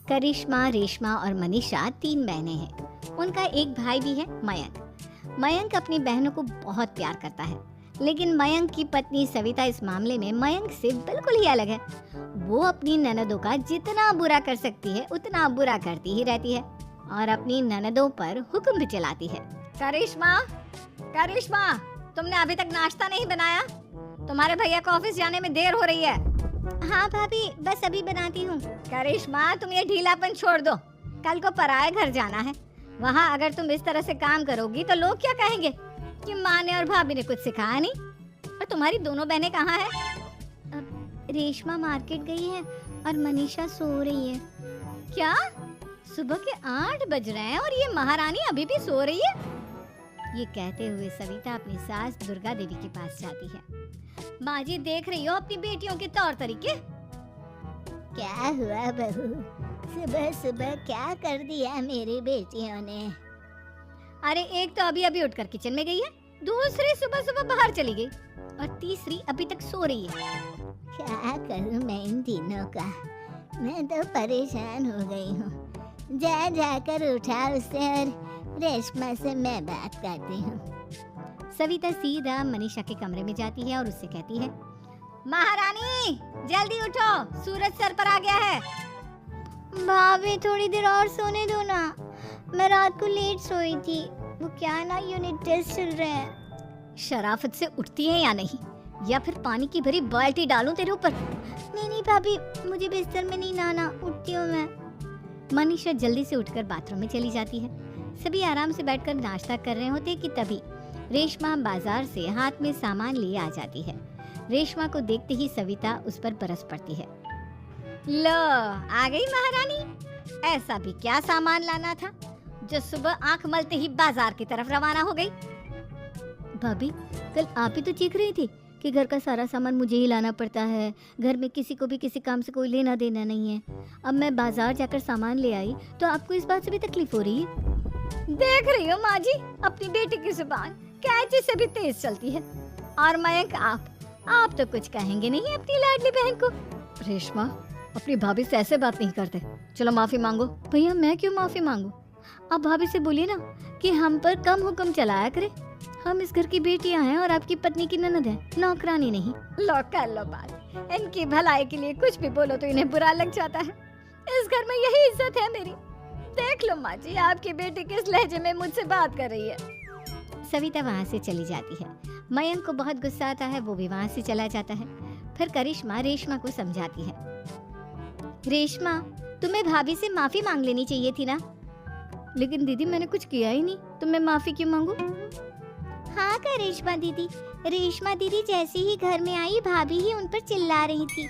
करिश्मा, रेशमा और मनीषा 3 बहनें हैं। उनका एक भाई भी है, मयंक। मयंक अपनी बहनों को बहुत प्यार करता है, लेकिन मयंक की पत्नी सविता इस मामले में मयंक से बिल्कुल ही अलग है। वो अपनी ननदों का जितना बुरा कर सकती है उतना बुरा करती ही रहती है और अपनी ननदों पर हुक्म भी चलाती है। करिश्मा, करिश्मा, तुमने अभी तक नाश्ता नहीं बनाया? तुम्हारे भैया को ऑफिस जाने में देर हो रही है। हाँ भाभी, बस अभी बनाती हूँ। करिश्मा, तुम ये ढीलापन छोड़ दो। कल को पराए घर जाना है। वहाँ अगर तुम इस तरह से काम करोगी तो लोग क्या कहेंगे कि माँ ने और भाभी ने कुछ सिखाया नहीं। और तुम्हारी दोनों बहनें कहाँ हैं? रेशमा मार्केट गई है और मनीषा सो रही है। क्या? सुबह के 8 बज रहे हैं और ये महारानी अभी भी सो रही है? ये कहते हुए सविता अपनी सास दुर्गा देवी के पास जाती है। माँ जी, देख रही हो अपनी बेटियों के तौर तरीके? क्या हुआ बहू, सुबह सुबह क्या कर दिया मेरी बेटियों ने? अरे एक तो अभी अभी उठकर किचन में गई है, दूसरी सुबह सुबह बाहर चली गई और तीसरी अभी तक सो रही है। क्या करूं मैं इन तीनों का, मैं तो परेशान हो गई हूँ। जा जाकर उठा उसे और रेशमा से मैं बात करती हूँ। सविता सीधा मनीषा के कमरे में जाती है और उससे कहती है, महारानी जल्दी उठो, सूरज सर पर आ गया है। भाभी थोड़ी देर और सोने दो ना, मैं रात को लेट सोई थी। वो क्या ना यूनिट टेस्ट चल रहे हैं। शराफत से उठती है या नहीं, या फिर पानी की भरी बाल्टी डालूं तेरे ऊपर? नहीं भाभी, मुझे बिस्तर में नहीं लाना, उठती हूँ मैं। मनीषा जल्दी से उठकर बाथरूम में चली जाती है। सभी आराम से बैठकर नाश्ता कर रहे होते कि तभी रेशमा बाजार से हाथ में सामान लिए आ जाती है। रेशमा को देखते ही सविता उस पर बरस पड़ती है। लो, आ गई महारानी। ऐसा भी क्या सामान लाना था जो सुबह आंख मलते ही बाजार की तरफ रवाना हो गई? भाभी, कल आप ही तो चीख रही थी कि घर का सारा सामान मुझे ही लाना पड़ता है, घर में किसी को भी किसी काम से कोई लेना देना नहीं है। अब मैं बाजार जाकर सामान ले आई तो आपको इस बात से भी तकलीफ हो रही है? देख रही हो माँ जी, अपनी बेटी की जुबान कैंची से भी तेज चलती है। और मयंक, आप तो कुछ कहेंगे नहीं अपनी लाडली बहन को? रेशमा, अपनी भाभी से ऐसे बात नहीं करते। चलो माफी मांगो। भैया, मैं क्यों माफी मांगू? आप भाभी से बोलिए ना कि हम पर कम हुक्म चलाया करे। हम इस घर की बेटियां हैं और आपकी पत्नी की ननद है, नौकरानी नहीं। लो कर लो बात। इनकी भलाई के लिए कुछ भी बोलो तो इन्हें बुरा लग जाता है। इस घर में यही इज्जत है मेरी। देख लो माँ जी, आपकी बेटी किस लहजे में मुझसे बात कर रही है। सविता वहाँ से चली जाती है। मयंक को बहुत गुस्सा आता है, वो भी वहाँ से चला जाता है। फिर करिश्मा रेशमा को समझाती है। रेशमा, तुम्हें भाभी से माफी मांग लेनी चाहिए थी ना। लेकिन दीदी, मैंने कुछ किया ही नहीं, तो मैं माफी क्यों मांगू? हाँ करिश्मा दीदी, रेशमा दीदी जैसे ही घर में आई भाभी ही उन पर चिल्ला रही थी।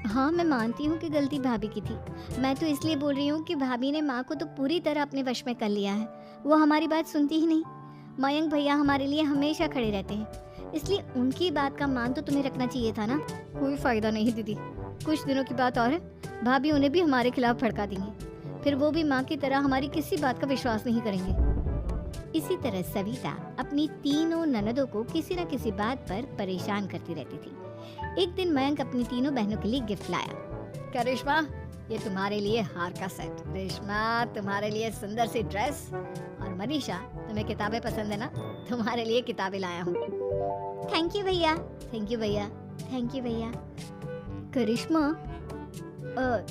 हाँ, मैं मानती हूँ कि गलती भाभी की थी। मैं तो इसलिए बोल रही हूँ कि भाभी ने माँ को तो पूरी तरह अपने वश में कर लिया है। वो हमारी बात सुनती ही नहीं। मयंक भैया हमारे लिए हमेशा खड़े रहते हैं, इसलिए उनकी बात का मान तो तुम्हें रखना चाहिए था ना। कोई फायदा नहीं दीदी, कुछ दिनों की बात और है, भाभी उन्हें भी हमारे खिलाफ भड़का देंगी। फिर वो भी माँ की तरह हमारी किसी बात का विश्वास नहीं करेंगे। इसी तरह सविता अपनी तीनों ननदों को किसी न किसी बात पर परेशान करती रहती थी। एक दिन मयंक अपनी तीनों बहनों के लिए गिफ्ट लाया। करिश्मा, ये तुम्हारे लिए हार का सेट। रेशमा, तुम्हारे लिए सुंदर सी ड्रेस। और मनीषा, तुम्हें किताबें पसंद है ना, तुम्हारे लिए किताबें लाया हूँ। थैंक यू भैया। थैंक यू भैया। थैंक यू भैया। करिश्मा,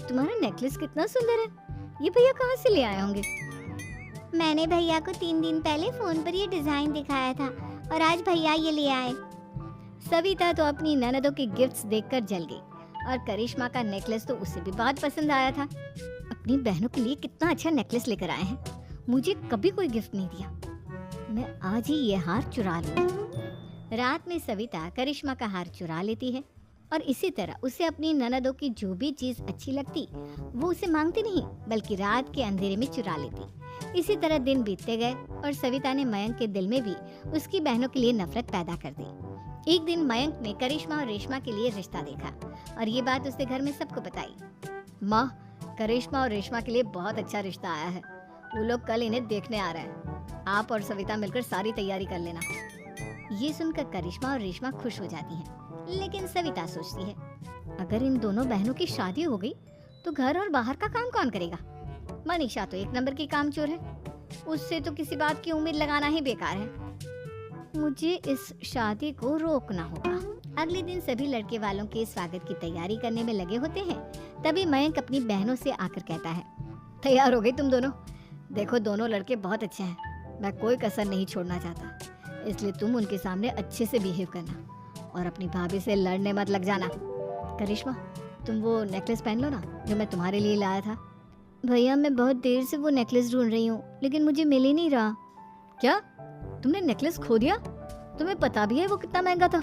तुम्हारा नेकलेस कितना सुंदर है। ये भैया कहाँ से ले आए होंगे? मैंने भैया को 3 दिन पहले फोन पर ये डिजाइन दिखाया था और आज भैया ये ले आए। सविता तो अपनी ननदों के गिफ्ट्स देखकर जल गई और करिश्मा का नेकलेस तो उसे भी बहुत पसंद आया था। अपनी बहनों के लिए कितना अच्छा नेकलेस लेकर आए हैं, मुझे कभी कोई गिफ्ट नहीं दिया। मैं आज ही ये हार चुरा लूं। रात में सविता करिश्मा का हार चुरा लेती है और इसी तरह उसे अपनी ननदों की जो भी चीज अच्छी लगती वो उसे मांगती नहीं, बल्कि रात के अंधेरे में चुरा लेती। इसी तरह दिन बीतते गए और सविता ने मयंक के दिल में भी उसकी बहनों के लिए नफरत पैदा कर दी। एक दिन मयंक ने करिश्मा और रेशमा के लिए रिश्ता देखा और ये बात उसने घर में सबको बताई। माँ, करिश्मा और रेशमा के लिए बहुत अच्छा रिश्ता आया है। वो लोग कल इन्हें देखने आ रहे हैं। आप और सविता मिलकर सारी तैयारी कर लेना। ये सुनकर करिश्मा और रेशमा खुश हो जाती हैं, लेकिन सविता सोचती है, अगर इन दोनों बहनों की शादी हो गई तो घर और बाहर का काम कौन करेगा? मनीषा तो एक नंबर की कामचोर है, उससे तो किसी बात की उम्मीद लगाना ही बेकार है। मुझे इस शादी को रोकना होगा। अगले दिन सभी लड़के वालों के स्वागत की तैयारी करने में लगे होते हैं। तभी मयंक अपनी बहनों से आकर कहता है, तैयार हो गई तुम दोनों? देखो दोनों लड़के बहुत अच्छे हैं, मैं कोई कसर नहीं छोड़ना चाहता, इसलिए तुम उनके सामने अच्छे से बिहेव करना और अपनी भाभी से लड़ने मत लग जाना। करिश्मा, तुम वो नेकलेस पहन लो ना जो मैं तुम्हारे लिए लाया था। भैया मैं बहुत देर से वो नेकलेस ढूंढ रही हूँ, लेकिन मुझे मिल ही नहीं रहा। क्या तुमने नेकलेस खो दिया? तुम्हें पता भी है वो कितना महंगा था?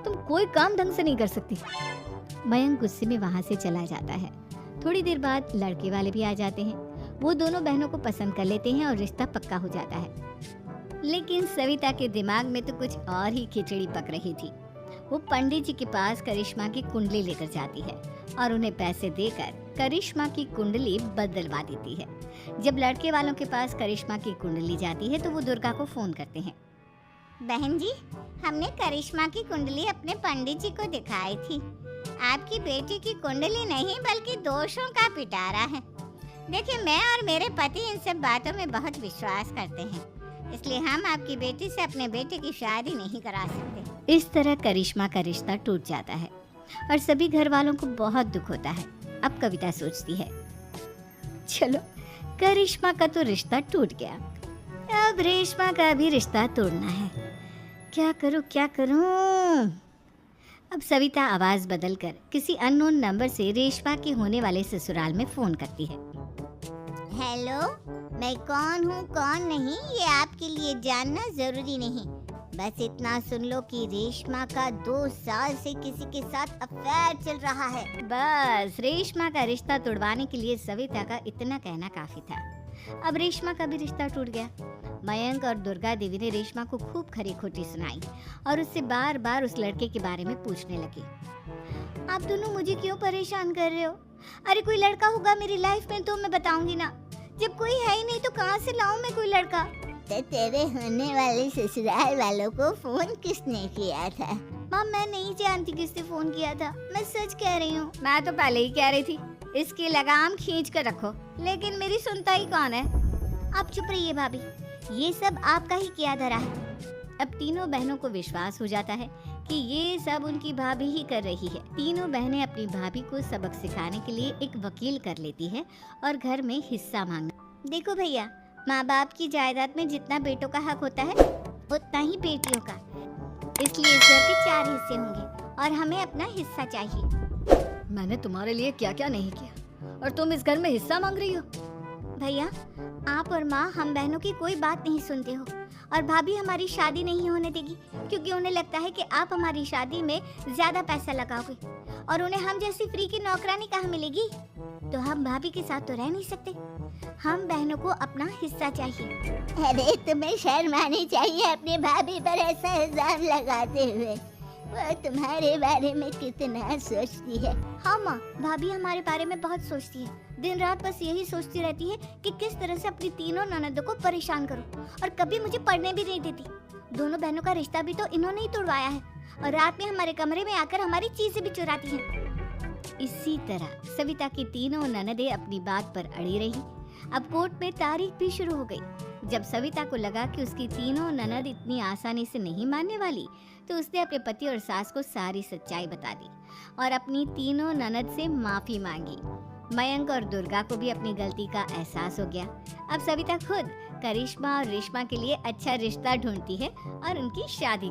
तुम कोई काम ढंग से नहीं कर सकती। मयंक गुस्से में वहाँ से चला जाता है। थोड़ी देर बाद लड़के वाले भी आ जाते हैं। वो दोनों बहनों को पसंद कर लेते हैं और रिश्ता पक्का हो जाता है। लेकिन सविता के दिमाग में तो कुछ और ही खिचड़ी पक रही थी। वो पंडित जी के पास करिश्मा की कुंडली लेकर जाती है और उन्हें पैसे देकर करिश्मा की कुंडली बदलवा देती है। जब लड़के वालों के पास करिश्मा की कुंडली जाती है तो वो दुर्गा को फोन करते हैं। बहन जी, हमने करिश्मा की कुंडली अपने पंडित जी को दिखाई थी। आपकी बेटी की कुंडली नहीं बल्कि दोषों का पिटारा है। देखिए, मैं और मेरे पति इन सब बातों में बहुत विश्वास करते हैं, इसलिए हम आपकी बेटी से अपने बेटे की शादी नहीं करा सकते। इस तरह करिश्मा का रिश्ता टूट जाता है और सभी घर वालों को बहुत दुख होता है। अब कविता सोचती है, चलो करिश्मा का तो रिश्ता टूट गया, अब रेशमा का भी रिश्ता तोड़ना है। क्या करूं? अब सविता आवाज बदलकर किसी अननोन नंबर से रेशमा के होने वाले ससुराल में फोन करती है। हेलो, मैं कौन हूँ कौन नहीं ये आपके लिए जानना जरूरी नहीं। बस इतना सुन लो कि रेशमा का 2 साल से किसी के साथ अफेयर चल रहा है। बस रेशमा का रिश्ता तोड़वाने के लिए सविता का इतना कहना काफी था। अब रेशमा का भी रिश्ता टूट गया। मयंक और दुर्गा देवी ने रेशमा को खूब खरी खोटी सुनाई और उससे बार बार उस लड़के के बारे में पूछने लगी। आप दोनों मुझे क्यों परेशान कर रहे हो? अरे कोई लड़का होगा मेरी लाइफ में तो मैं बताऊंगी ना। जब कोई है ही नहीं तो कहाँ से लाऊं मैं कोई लड़का? तो तेरे होने वाले ससुराल वालों को फोन किसने किया था? माँ मैं नहीं जानती किसने फोन किया था, मैं सच कह रही हूँ। मैं तो पहले ही कह रही थी इसकी लगाम खींच कर रखो, लेकिन मेरी सुनता ही कौन है। आप चुप रहिए भाभी, ये सब आपका ही किया धरा है। अब तीनों बहनों को विश्वास हो जाता है कि ये सब उनकी भाभी ही कर रही है। तीनों बहनें अपनी भाभी को सबक सिखाने के लिए एक वकील कर लेती है और घर में हिस्सा मांगना। देखो भैया, माँ बाप की जायदाद में जितना बेटों का हक होता है उतना ही बेटियों का, इसलिए इस घर के 4 हिस्से होंगे और हमें अपना हिस्सा चाहिए। मैंने तुम्हारे लिए क्या क्या नहीं किया और तुम इस घर में हिस्सा मांग रही हो? भैया, आप और माँ हम बहनों की कोई बात नहीं सुनते हो और भाभी हमारी शादी नहीं होने देगी क्योंकि उन्हें लगता है कि आप हमारी शादी में ज्यादा पैसा लगाओगे और उन्हें हम जैसी फ्री की नौकरानी कहाँ मिलेगी। तो हम भाभी के साथ तो रह नहीं सकते, हम बहनों को अपना हिस्सा चाहिए। अरे तुम्हें शर्म आनी चाहिए अपनी भाभी पर ऐसा इल्जाम लगाते हुए। वो तुम्हारे बारे में कितना सोचती है। हाँ माँ, भाभी हमारे बारे में बहुत सोचती है। दिन रात बस यही सोचती रहती है कि किस तरह से अपनी तीनों ननदों को परेशान करूं और कभी मुझे पढ़ने भी नहीं देती। दोनों बहनों का रिश्ता भी तो इन्होंने ही तोड़वाया है और रात में हमारे कमरे में आकर हमारी चीजें भी चुराती हैं। इसी तरह सविता की तीनों ननदें अपनी बात पर अड़ी रही। अब कोर्ट में तारीख भी शुरू हो गई। जब सविता को लगा कि उसकी तीनों ननद इतनी आसानी से नहीं मानने वाली, तो उसने अपने पति और सास को सारी सच्चाई बता दी और अपनी तीनों ननद से माफी मांगी। मयंक और दुर्गा को भी अपनी गलती का एहसास हो गया। अब सविता खुद करिश्मा और रेशमा के लिए अच्छा रिश्ता ढूंढती है और उनकी शादी